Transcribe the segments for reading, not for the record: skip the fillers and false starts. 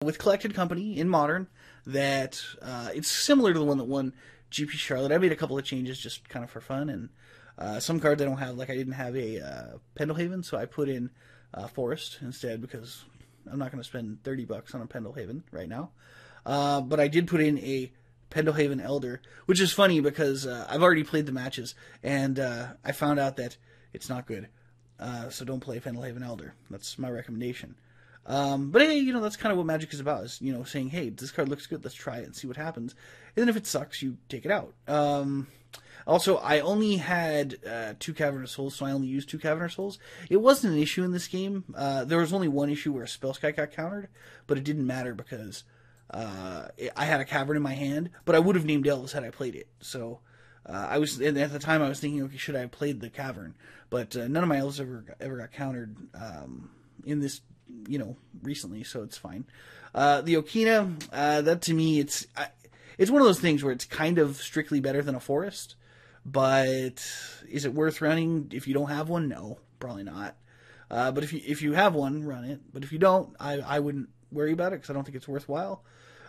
with Collected Company in Modern that it's similar to the one that won GP Charlotte. I made a couple of changes just kind of for fun, and some cards I don't have, like I didn't have a Pendelhaven, so I put in Forest instead because I'm not going to spend $30 on a Pendelhaven right now. But I did put in a Pendelhaven Elder, which is funny because I've already played the matches, and I found out that it's not good. So don't play Pendelhaven Elder. That's my recommendation. But hey, you know, that's kind of what Magic is about, is, you know, saying, hey, this card looks good, let's try it and see what happens. And then if it sucks, you take it out. Also, I only had 2 Cavernous Souls, so I only used 2 Cavernous Souls. It wasn't an issue in this game. There was only one issue where a Spellskite got countered, but it didn't matter because I had a Cavern in my hand, but I would have named Elves had I played it. So I was, and at the time I was thinking, okay, should I have played the Cavern? But none of my Elves ever got countered in this, you know, recently, so it's fine. The Okina, that to me, it's one of those things where it's kind of strictly better than a Forest, but is it worth running if you don't have one? No, probably not. But if you have one, run it. But if you don't, I wouldn't worry about it because I don't think it's worthwhile.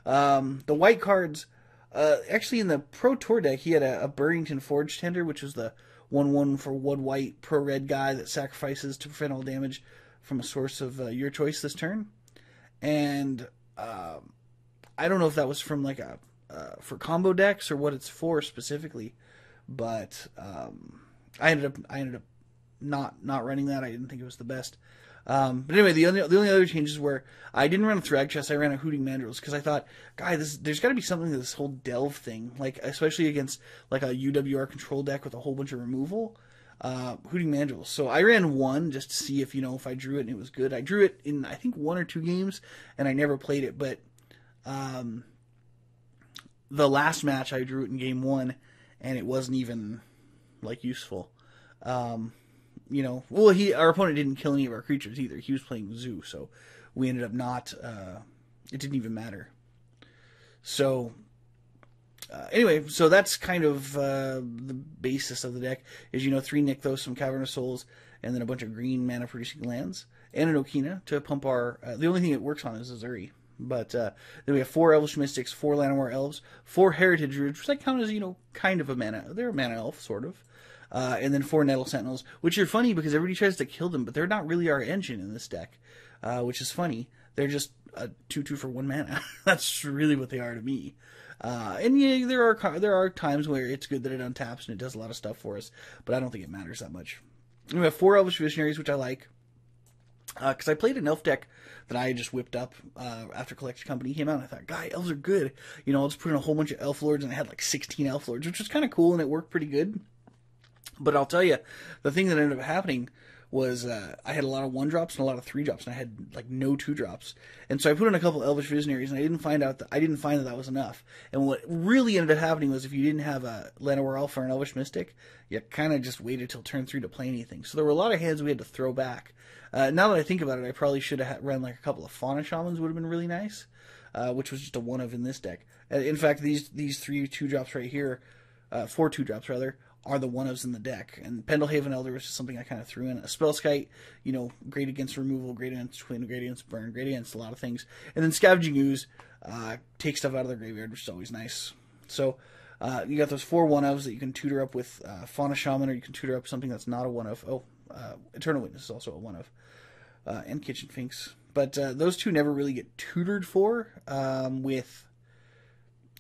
The white cards, actually in the Pro Tour deck, he had a Burrington Forge Tender, which was the 1/1 for 1 white pro red guy that sacrifices to prevent all damage from a source of your choice this turn. And I don't know if that was from like for combo decks or what it's for specifically, but I ended up not running that. I didn't think it was the best. But anyway, the only other changes were I didn't run a Thrag Chest, I ran a Hooting Mandrills because I thought, guy, there's got to be something to this whole Delve thing, like especially against like a UWR control deck with a whole bunch of removal. Hooting Mandrills. So I ran one just to see if, you know, if I drew it and it was good. I drew it in, I think, 1 or 2 games, and I never played it, but the last match I drew it in game 1, and it wasn't even, like, useful. You know, well, our opponent didn't kill any of our creatures either. He was playing Zoo, so we ended up not, it didn't even matter. So anyway, so that's kind of the basis of the deck, is, you know, 3 Nykthos, some Cavernous Souls, and then a bunch of green mana-producing lands, and an Okina to pump our... the only thing it works on is Azuri. But then we have 4 Elvish Mystics, 4 Llanowar Elves, 4 Heritage Druids, which I count as, you know, kind of a mana... They're a mana elf, sort of. And then 4 Nettle Sentinels, which are funny because everybody tries to kill them, but they're not really our engine in this deck, which is funny. They're just a 2/2 for 1 mana. That's really what they are to me. And yeah, there are times where it's good that it untaps and it does a lot of stuff for us, but I don't think it matters that much. We have 4 Elvish Visionaries, which I like, because I played an elf deck that I just whipped up after Collected Company came out, and I thought, God, elves are good. You know, I'll just put in a whole bunch of elf lords, and I had like 16 elf lords, which was kind of cool, and it worked pretty good. But I'll tell you, the thing that ended up happening was I had a lot of 1-drops and a lot of 3-drops, and I had like no 2-drops. And so I put in a couple Elvish Visionaries, and I didn't find that was enough. And what really ended up happening was if you didn't have a Llanowar Elf or an Elvish Mystic, you kind of just waited till turn 3 to play anything. So there were a lot of hands we had to throw back. Now that I think about it, I probably should have run like a couple of Fauna Shamans, would have been really nice, which was just a 1-of in this deck. In fact, these 3 2-drops right here, 4 2-drops rather, are the 1-ofs in the deck. And Pendelhaven Elder was just something I kind of threw in. A Spellskite, you know, great against removal, great against twin, great against burn, great against a lot of things. And then Scavenging Ooze takes stuff out of the graveyard, which is always nice. So you got those 4 1-ofs that you can tutor up with Fauna Shaman, or you can tutor up something that's not a 1-of. Oh, Eternal Witness is also a 1-of. And Kitchen Finks. But those 2 never really get tutored for with,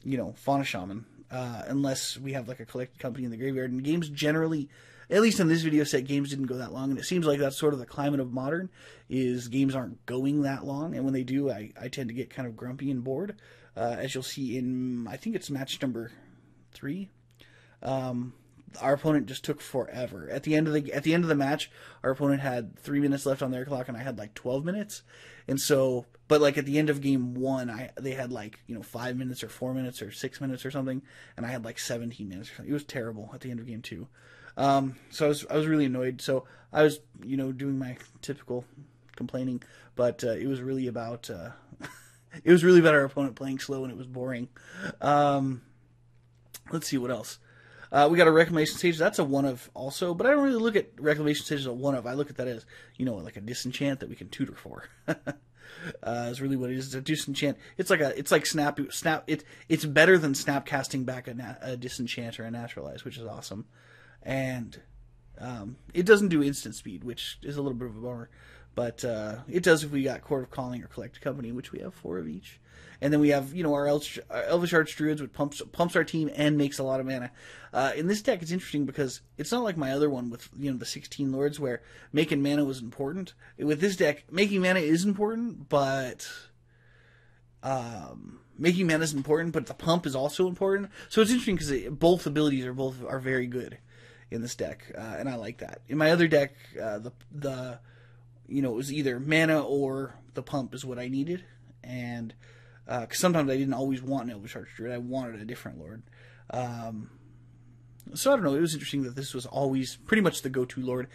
you know, Fauna Shaman. Unless we have like a Collected Company in the graveyard. And games generally, at least in this video set, games didn't go that long. And it seems like that's sort of the climate of Modern, is games aren't going that long. And when they do, I tend to get kind of grumpy and bored. As you'll see in, I think it's match number 3. Our opponent just took forever. At the end of the match, our opponent had 3 minutes left on their clock, and I had like 12 minutes. And so, but like at the end of game 1, they had like, you know, 5 minutes or 4 minutes or 6 minutes or something, and I had like 17 minutes or something. It was terrible at the end of game 2. So I was really annoyed. So I was, you know, doing my typical complaining, but it was really about our opponent playing slow, and it was boring. Let's see what else. We got a Reclamation Stage. That's a 1-of also, but I don't really look at Reclamation Stage as a 1-of. I look at that as, you know, like a disenchant that we can tutor for. Is really what it is. It's a disenchant. It's like snap. It's better than snap casting back a disenchant or a naturalize, which is awesome. And it doesn't do instant speed, which is a little bit of a bummer. But it does if we got Court of Calling or Collected Company, which we have 4 of each. And then we have, our Elvish Archdruids, which pumps our team and makes a lot of mana. In this deck, it's interesting because it's not like my other one with, the 16 Lords where making mana was important. With this deck, making mana is important, but making mana is important, but the pump is also important. So it's interesting because both abilities are very good in this deck, and I like that. In my other deck, it was either mana or the pump is what I needed, and because sometimes I didn't always want an Elvish Archdruid, I wanted a different Lord. So I don't know, it was interesting that this was always pretty much the go-to Lord.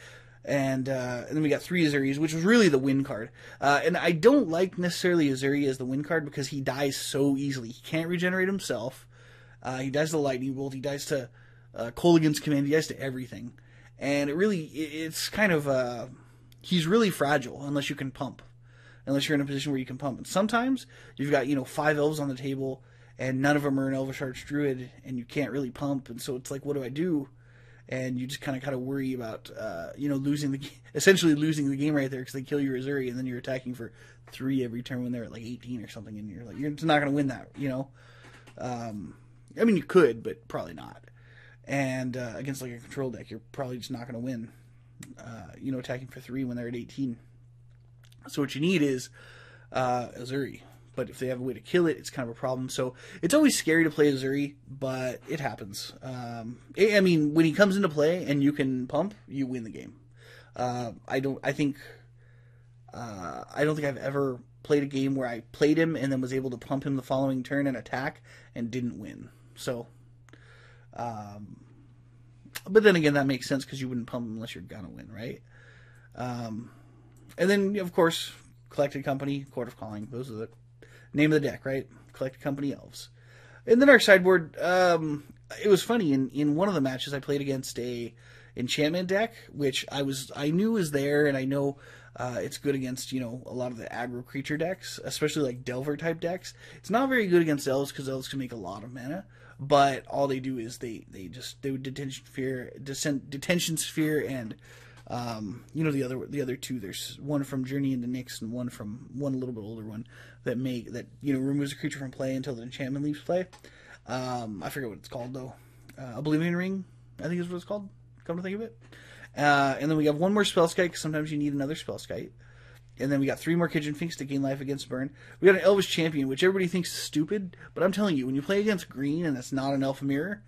And then we got 3 Azuris, which was really the win card. And I don't like necessarily Azuri as the win card because he dies so easily. He can't regenerate himself. He dies to Lightning Bolt. He dies to Kolaghan's Command. He dies to everything. And it's kind of... he's really fragile unless you can pump. Unless you're in a position where you can pump. And sometimes you've got, 5 elves on the table and none of them are an Elvish Archdruid and you can't really pump. And so it's like, what do I do? And you just kind of worry about, essentially losing the game right there because they kill your Azuri and then you're attacking for 3 every turn when they're at 18 or something. And you're just not going to win that, I mean, you could, but probably not. And against a control deck, you're probably just not going to win, attacking for 3 when they're at 18. So what you need is Azuri. But if they have a way to kill it, it's kind of a problem. So it's always scary to play Azuri, but it happens. I mean, when he comes into play and you can pump, you win the game. I don't think I've ever played a game where I played him and then was able to pump him the following turn and attack and didn't win. So, but then again, that makes sense because you wouldn't pump him unless you're gonna win, right? And then, of course, Collected Company, Court of Calling. Those are the name of the deck, right? Collected Company Elves. And then our sideboard, it was funny. In one of the matches, I played against a enchantment deck, which I knew was there, and I know it's good against, a lot of the aggro creature decks, especially like Delver type decks. It's not very good against Elves because Elves can make a lot of mana, but all they do is they would Detention Sphere, and the other 2. There's one from Journey into Nyx and one a little bit older one that removes a creature from play until the enchantment leaves play. I forget what it's called though. Oblivion Ring, I think is what it's called. Come to think of it. And then we have one more Spellskite because sometimes you need another Spellskite. And then we got 3 more Kitchen Finks to gain life against burn. We got an Elvish Champion, which everybody thinks is stupid, but I'm telling you, when you play against green and it's not an Elf Mirror,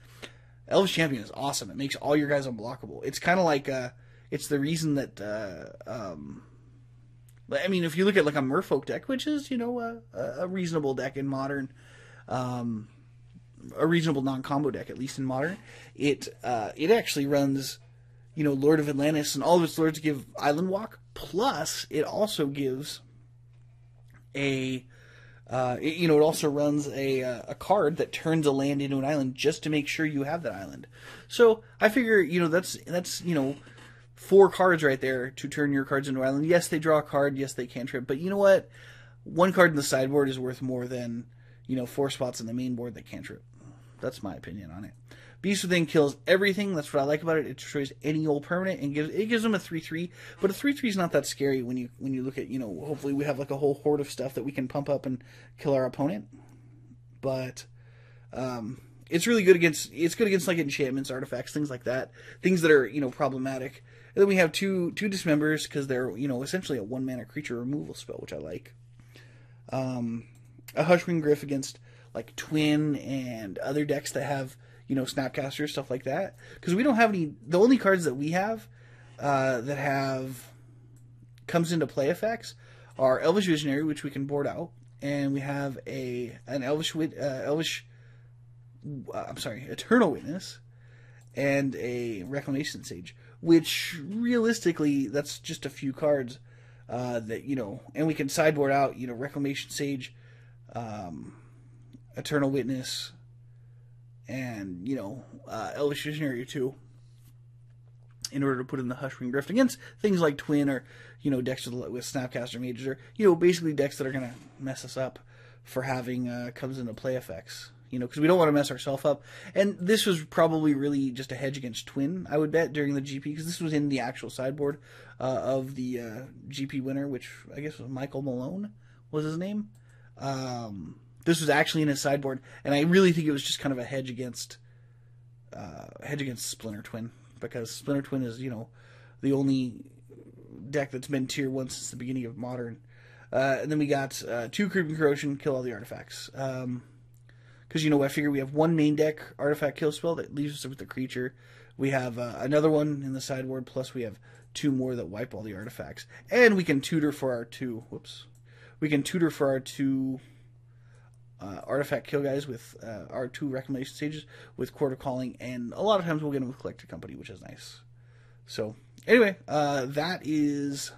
Elvish Champion is awesome. It makes all your guys unblockable. It's kind of like it's the reason that I mean, if you look at like a Merfolk deck, which is a reasonable deck in Modern, a reasonable non-combo deck at least in Modern, it actually runs Lord of Atlantis, and all of its lords give Island Walk. Plus, it also gives it also runs a card that turns a land into an island just to make sure you have that island. So I figure that's 4 cards right there to turn your cards into island. Yes, they draw a card. Yes, they cantrip. But you know what? 1 card in the sideboard is worth more than 4 spots in the main board that cantrip. That's my opinion on it. Beast Within kills everything. That's what I like about it. It destroys any old permanent and gives them a 3/3. But a 3/3 is not that scary when you look at hopefully we have like a whole horde of stuff that we can pump up and kill our opponent. But it's really good against like enchantments, artifacts, things like that. Things that are problematic. And then we have two Dismembers because they're essentially a 1-mana creature removal spell, which I like. A Hushwing Gryff against like Twin and other decks that have Snapcaster, stuff like that. Because we don't have any. The only cards that we have that have comes into play effects are Elvish Visionary, which we can board out, and we have an Eternal Witness, and a Reclamation Sage. Which realistically, that's just a few cards that and we can sideboard out Reclamation Sage, Eternal Witness, and Elvish Visionary too. in order to put in the Hushwing Grift against things like Twin or, decks with Snapcaster Mages or, basically decks that are going to mess us up for having comes into play effects. Because we don't want to mess ourselves up. And this was probably really just a hedge against Twin, I would bet, during the GP, because this was in the actual sideboard of the GP winner, which I guess was Michael Malone was his name. This was actually in his sideboard, and I really think it was just kind of a hedge against Splinter Twin, because Splinter Twin is, the only deck that's been tier 1 since the beginning of Modern. And then we got 2 Creeping Corrosion, kill all the artifacts. Because, I figure we have 1 main deck artifact kill spell that leaves us with the creature. We have another one in the sideboard, plus we have 2 more that wipe all the artifacts. And we can tutor for our 2... We can tutor for our 2 artifact kill guys with our 2 reclamation stages with Court of Calling, and a lot of times we'll get them with Collected Company, which is nice. So, anyway, that is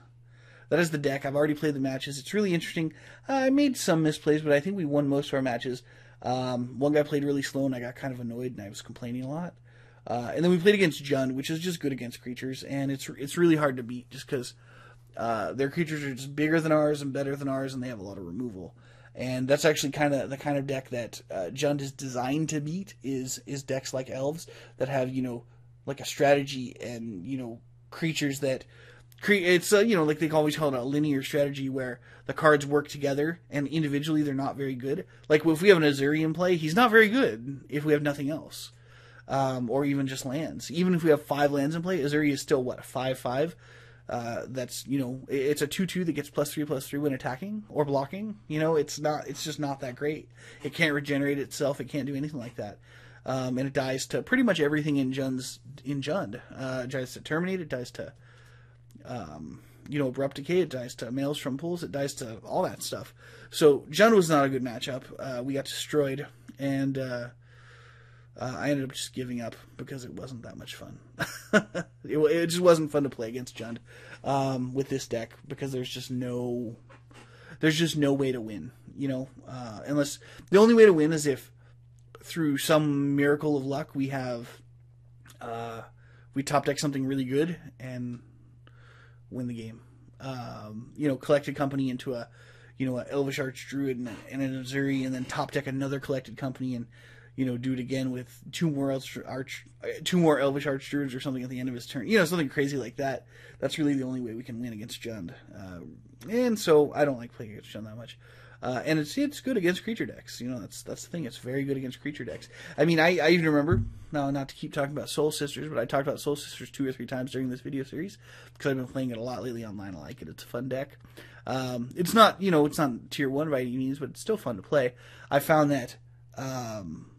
the deck. I've already played the matches. It's really interesting. I made some misplays, but I think we won most of our matches. One guy played really slow, and I got kind of annoyed, and I was complaining a lot. And then we played against Jund, which is just good against creatures, and it's really hard to beat just because their creatures are just bigger than ours and better than ours, and they have a lot of removal. And that's actually kind of the kind of deck that Jund is designed to beat is decks like Elves that have, like a strategy and, creatures that it's like they always call it a linear strategy where the cards work together and individually they're not very good. Like if we have an Azuri in play, he's not very good if we have nothing else, or even just lands. Even if we have 5 lands in play, Azuri is still what, a 5/5. That's it's a 2/2 that gets +3/+3 when attacking or blocking. It's just not that great. It can't regenerate itself. It can't do anything like that. And it dies to pretty much everything in Jund. It dies to Terminate. It dies to Abrupt Decay, it dies to Maelstrom Pools, it dies to all that stuff. So Jund was not a good matchup. We got destroyed, and I ended up just giving up because it wasn't that much fun. It just wasn't fun to play against Jund with this deck because there's just no way to win. Unless the only way to win is if through some miracle of luck we have we top deck something really good and win the game. Collected Company into a Elvish Archdruid and an Azuri, and then top deck another Collected Company and do it again with 2 more Elvish Archdruids or something at the end of his turn. Something crazy like that. That's really the only way we can win against Jund. And so I don't like playing against Jund that much. And it's good against creature decks. That's the thing. It's very good against creature decks. I mean, I even remember, now not to keep talking about Soul Sisters, but I talked about Soul Sisters 2 or 3 times during this video series because I've been playing it a lot lately online. I like it. It's a fun deck. It's not, it's not tier 1 by any means, but it's still fun to play. I found that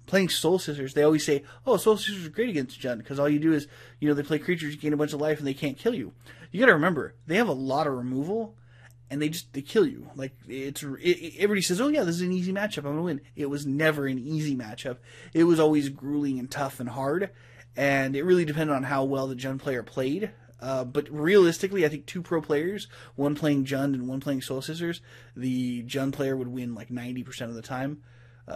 playing Soul Sisters, they always say, oh, Soul Sisters are great against Jund because all you do is, they play creatures, you gain a bunch of life, and they can't kill you. You got to remember, they have a lot of removal. And they kill you. Like everybody says, oh yeah, this is an easy matchup, I'm gonna win. It was never an easy matchup. It was always grueling and tough and hard, and it really depended on how well the Jund player played. But realistically, I think 2 pro players, one playing Jund and one playing Soul Sisters, the Jund player would win like 90% of the time.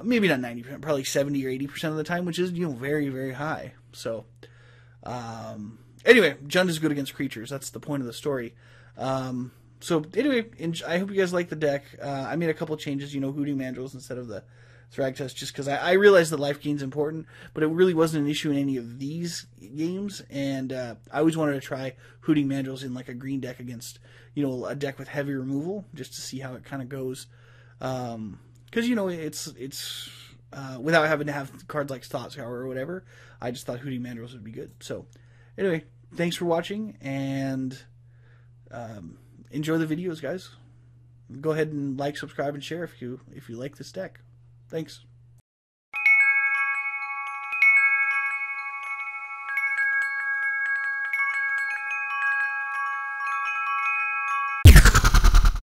Maybe not 90%, probably 70 or 80% of the time, which is very, very high. So anyway, Jund is good against creatures. That's the point of the story. So anyway, I hope you guys like the deck. I made a couple changes, Hooting Mandrills instead of the Thragtusk, just because I realized that life gain's important, but it really wasn't an issue in any of these games, and I always wanted to try Hooting Mandrills in like a green deck against, a deck with heavy removal, just to see how it kind of goes. Because, it's without having to have cards like Thought Scour or whatever, I just thought Hooting Mandrills would be good. So anyway, thanks for watching, and enjoy the videos, guys. Go ahead and like, subscribe, and share if you like this deck. Thanks.